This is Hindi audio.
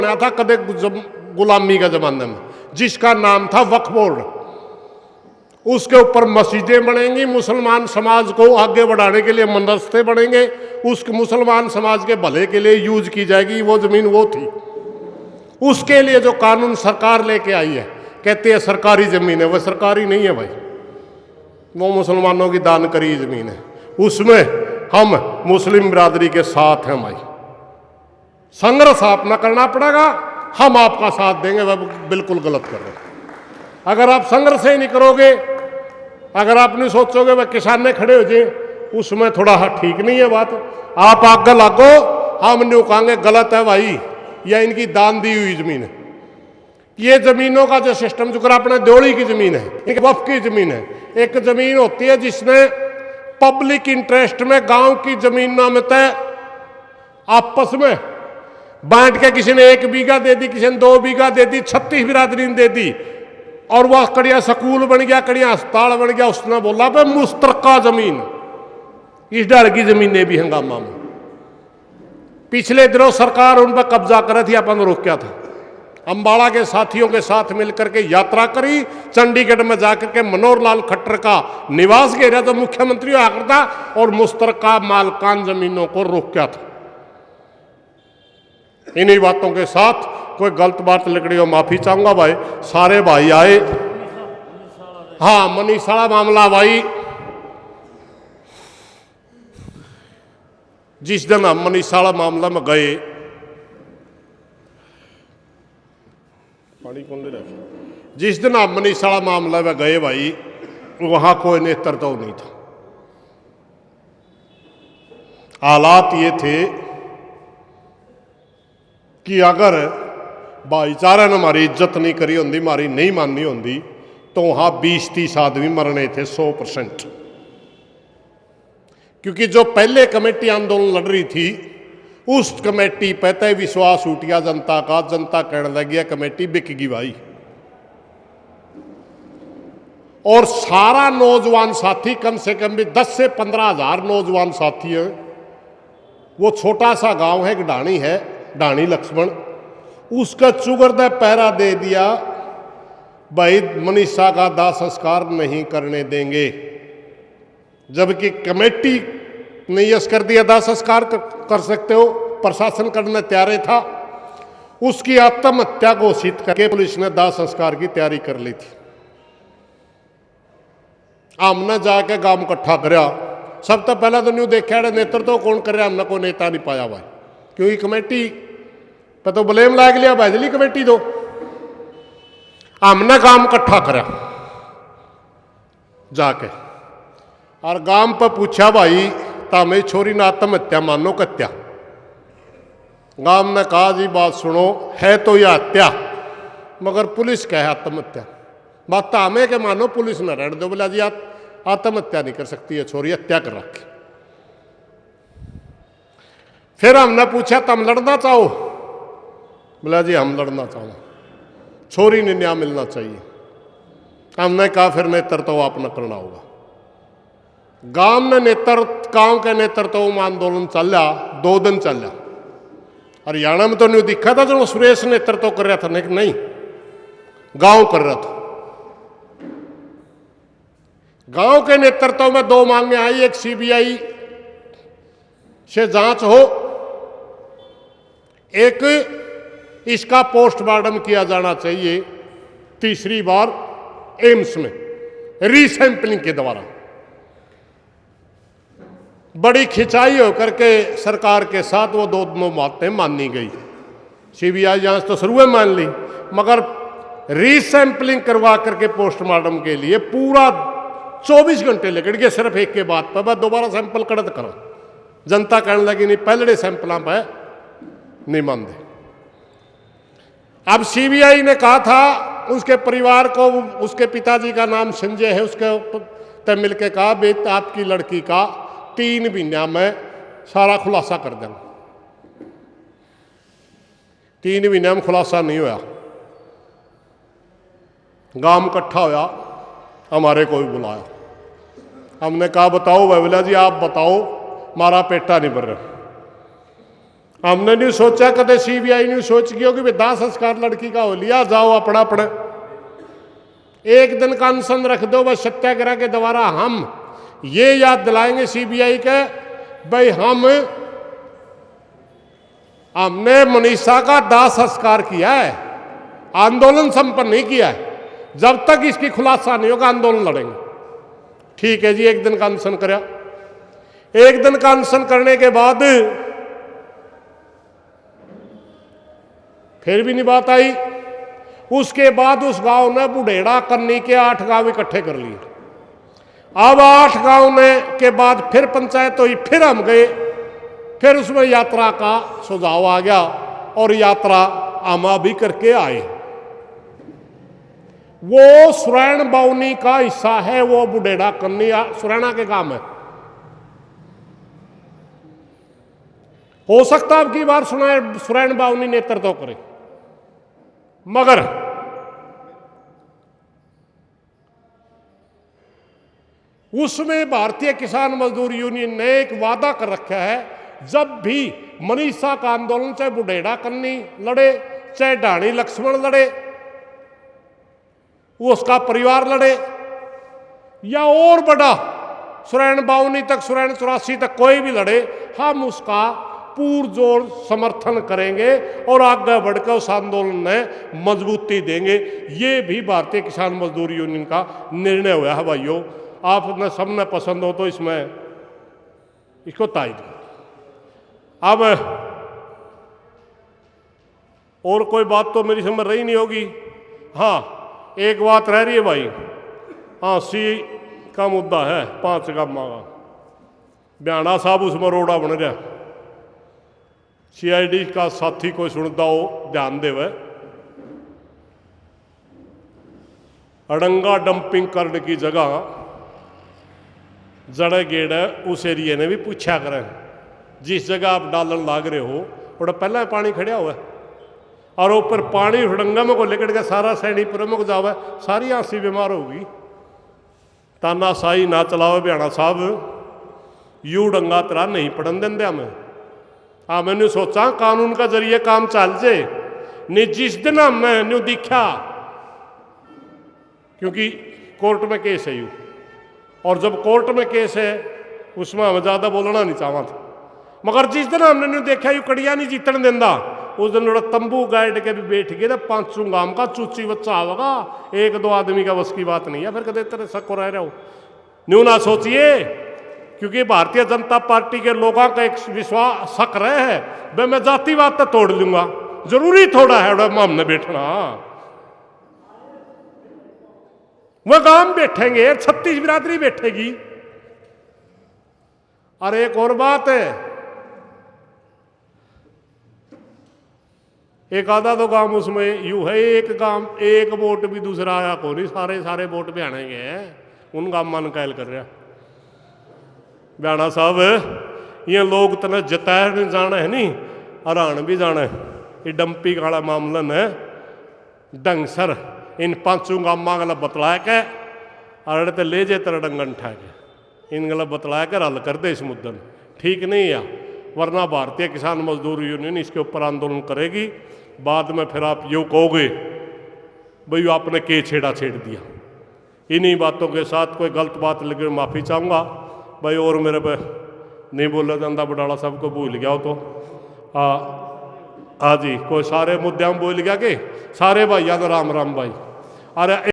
बना था कदे गुलामी का जमाने में, जिसका नाम था वक्फ बोर्ड। उसके ऊपर मस्जिदें बनेंगी, मुसलमान समाज को आगे बढ़ाने के लिए मदरसे बनेंगे, उस मुसलमान समाज के भले के लिए यूज की जाएगी वो जमीन। वो थी उसके लिए जो कानून सरकार लेके आई है, कहते हैं सरकारी जमीन है, वह सरकारी नहीं है भाई, वो मुसलमानों की दान करी जमीन है। उसमें हम मुस्लिम बिरादरी के साथ हैं भाई, संघर्ष अपना करना पड़ेगा, हम आपका साथ देंगे। वह बिल्कुल गलत कर रहे हैं। अगर आप संघर्ष ही नहीं करोगे, अगर आप नहीं सोचोगे वह किसान ने खड़े हो जाए, उसमें थोड़ा ठीक नहीं है बात। आप आगे लागो, हम नहीं कहेंगे गलत है भाई, या इनकी दान दी हुई जमीन है। ये जमीनों का जो सिस्टम, जो अपने देवड़ी की जमीन है, एक वक्फ की जमीन है। एक जमीन होती है जिसने पब्लिक इंटरेस्ट में गांव की जमीनों में तय आपस में बांट के, किसी ने 1 बीघा दे दी, किसी ने 2 बीघा दे दी, 36 बिरादरी ने दे दी, और वह कड़िया स्कूल बन गया, कड़िया अस्पताल बन गया। उसने बोला पे मुश्तरका जमीन, इस डाल की जमीनें भी हंगामा में। पिछले दिनों सरकार उन पर कब्जा कर रही थी, अपन रोका था। अंबाला के साथियों के साथ मिलकर के यात्रा करी, चंडीगढ़ में जाकर के मनोहर लाल खट्टर का निवास घेरा जो मुख्यमंत्री हुआ करता, और मुश्तरका मालकान जमीनों को रोका था। इन्हीं बातों के साथ कोई गलत बात लिखड़ी हो माफी चाहूंगा भाई। सारे भाई आए, हाँ मनीषाला मामला भाई, जिस दिन हम मनीषाला मामला में गए, पानी कौन ले रहा, जिस दिन हम मनीषाला मामला में गए भाई, वहां कोई नेतृत्व नहीं था। हालात ये थे कि अगर भाईचारा ने हमारी इज्जत नहीं करी होती, हमारी नहीं माननी होती, तो वहां 20-30 आदमी मरने थे 100%। क्योंकि जो पहले कमेटी आंदोलन लड़ रही थी, उस कमेटी पे तय विश्वास उठ गया जनता का। जनता कहने लगी कमेटी बिक गई भाई। और सारा नौजवान साथी, कम से कम भी 10 से 15 हजार नौजवान साथी हैं। वो छोटा सा गांव है, एक ढाणी है, ढाणी लक्ष्मण, उसका चुगरदा पहरा दे दिया भाई मनीषा का दाह संस्कार नहीं करने देंगे। जबकि कमेटी ने यस कर दिया दाह संस्कार कर सकते हो, प्रशासन करने तैयार था। उसकी आत्महत्या घोषित करके पुलिस ने दाह संस्कार की तैयारी कर ली थी। हमने जाके गांव इकट्ठा कराया। सब तो पहला तो न्यू देखा नेतृत्व कौन कर रहा, हमने कोई नेता नहीं पाया भाई, क्योंकि कमेटी पर तो ब्लेम लाग लिया भाजली कमेटी दो। हमने गांव इकट्ठा करा जाके, और गांव पर पूछा भाई तामे छोरी ने आत्महत्या मानो कत्या। गांव ने कहा जी बात सुनो, है तो यह हत्या, मगर पुलिस कहे आत्महत्या। बात हमें के मानो पुलिस न रहने दो। बोला जी आत्महत्या नहीं कर सकती है छोरी, हत्या कर रखी। फिर हमने पूछा तुम लड़ना चाहो? बोला जी हम लड़ना चाहो, छोरी ने न्याय मिलना चाहिए। हमने कहा फिर नेतृत्व आप न करना होगा। गांव के नेतृत्व में आंदोलन चल रहा, 2 दिन चल रहा। हरियाणा में तो नहीं दिखा था जो सुरेश नेतृत्व कर रहा था, नहीं गांव कर रहा था। गांव के नेतृत्व में 2 मांगे आई, एक सीबीआई से जांच हो, एक इसका पोस्टमार्टम किया जाना चाहिए, तीसरी बार एम्स में रीसैंपलिंग के द्वारा। बड़ी खिंचाई होकर के सरकार के साथ वो 2 बातें मानी गई। सीबीआई जांच तो शुरू में मान ली, मगर रीसैंपलिंग करवा करके पोस्टमार्टम के लिए पूरा 24 घंटे लग गए। सिर्फ एक के बाद पर दोबारा सैंपल कड़त करा। जनता कहने लगी नहीं पहले सैंपल पे नहीं मानते। अब सीबीआई ने कहा था उसके परिवार को, उसके पिताजी का नाम संजय है, उसके तब मिलकर कहा बेटा आपकी लड़की का 3 महीना में सारा खुलासा कर देना। 3 महीने में खुलासा नहीं होया। गांव इकट्ठा होया, हमारे को भी बुलाया। हमने कहा बताओ बाबूला जी आप बताओ, मारा पेटा नहीं भर रहा। हमने नहीं सोचा, कदे सीबीआई नहीं सोच गई होगी दाह संस्कार लड़की का हो लिया, जाओ अपना अपने एक दिन का अनशन रख दो। बस सत्याग्रह के द्वारा हम ये याद दिलाएंगे सीबीआई के, भाई हमने मनीषा का दाह संस्कार किया है, आंदोलन संपन्न नहीं किया है। जब तक इसकी खुलासा नहीं होगा आंदोलन लड़ेंगे। ठीक है जी, एक दिन का अनशन करा। एक दिन का अनशन करने के बाद फिर भी नहीं बात आई। उसके बाद उस गांव ने बुढ़ेड़ा कन्नी के 8 गांव इकट्ठे कर लिए। अब 8 गांव ने के बाद फिर पंचायत हुई, फिर हम गए, फिर उसमें यात्रा का सुझाव आ गया और यात्रा आमा भी करके आए। वो सुरैन बाउनी का हिस्सा है, वो बुढ़ेड़ा कन्नी सुरैना के काम है। हो सकता है अब की बार सुरैन बाउनी नेतृत्व करे, मगर उसमें भारतीय किसान मजदूर यूनियन ने एक वादा कर रखा है, जब भी मनीषा का आंदोलन चाहे बुढ़ेड़ा कन्नी लड़े, चाहे ढाणी लक्ष्मण लड़े, उसका परिवार लड़े, या और बड़ा सुरैन बाउनी तक, सुरैन 84 तक कोई भी लड़े, हम उसका पुरजोर समर्थन करेंगे और आगे बढ़कर उस आंदोलन में मजबूती देंगे। ये भी भारतीय किसान मजदूर यूनियन का निर्णय हुआ है। भाइयों, आपने सबने पसंद हो तो इसमें इसको तायद करो। अब और कोई बात तो मेरी समझ रही नहीं होगी। हाँ, एक बात रह रही है भाई। हाँ, सी का मुद्दा है 5 गामा का। ब्याणा साहब उसमें रोड़ा बन रहा, सीआईडी का साथी कोई सुनता हो ध्यान देवे। अड़ंगा डंपिंग करने की जगह जड़े गेड़ है, उस एरिए ने भी पूछा करें, जिस जगह आप डालन लाग रहे हो थोड़ा पहला पानी खड़ा हुआ है और ऊपर पानी हड़ंगा में को लेकर के सारा सैनी प्रमुख जावे, सारी आंसी बीमार होगी। तानाशाही ना चलावे ब्याणा साहब, यू डंगा तेरा नहीं पड़न देंगे हमें। हाँ, मैंने सोचा कानून का जरिए काम चल जे नहीं। जिस दिन हमने न्यू दिखा, क्योंकि कोर्ट में केस है यू, और जब कोर्ट में केस है उसमें हमें ज़्यादा बोलना नहीं चाहता था, मगर जिस दिन हमने न्यू देखा यू कड़िया नहीं जीतने देंदा, उस दिन थोड़ा तंबू गाइड के भी बैठ गए। 5 गांव का चूची बच्चा आवेगा, 1-2 आदमी का बस की बात नहीं है। फिर कदे तेरे शक रह रहे हो न्यू ना सोचिए, क्योंकि भारतीय जनता पार्टी के लोगों का एक विश्वास शक रहे है, भाई मैं जातिवाद तो तोड़ लूंगा, जरूरी थोड़ा है हमने बैठना। वह गांव बैठेंगे, 36 बिरादरी बैठेगी। और एक और बात है, एक आधा तो गांव उसमें यू है, एक गांव एक वोट भी दूसरा आया को नहीं, सारे वोट पे आनेंगे हैं, उन गांव मन कैल कर रहा। ब्याणा साहब, ये लोग तना जताया नहीं जाना है नहीं, हरान भी जाना है। ये डंपी वाला मामला ने डंग सर इन 5 गामा गला बतलाया के अरे तो ले जे तेरा डंगन ठा के इन गला बतलाया कर हल कर दे इस मुद्दन। ठीक नहीं है, वरना भारतीय किसान मजदूर यूनियन इसके ऊपर आंदोलन करेगी। बाद में फिर आप यूँ कहोगे भाई आपने के छेड़ा छेड़ दिया। इन्हीं बातों के साथ कोई गलत बात लगे माफ़ी चाहूँगा भाई, और मेरे पे नहीं बोला जाता, बडाला साहब को भूल गया हो तो हाँ जी, कोई सारे मुद्दे हम बोल गया कि सारे भाइयों का राम राम भाई। अरे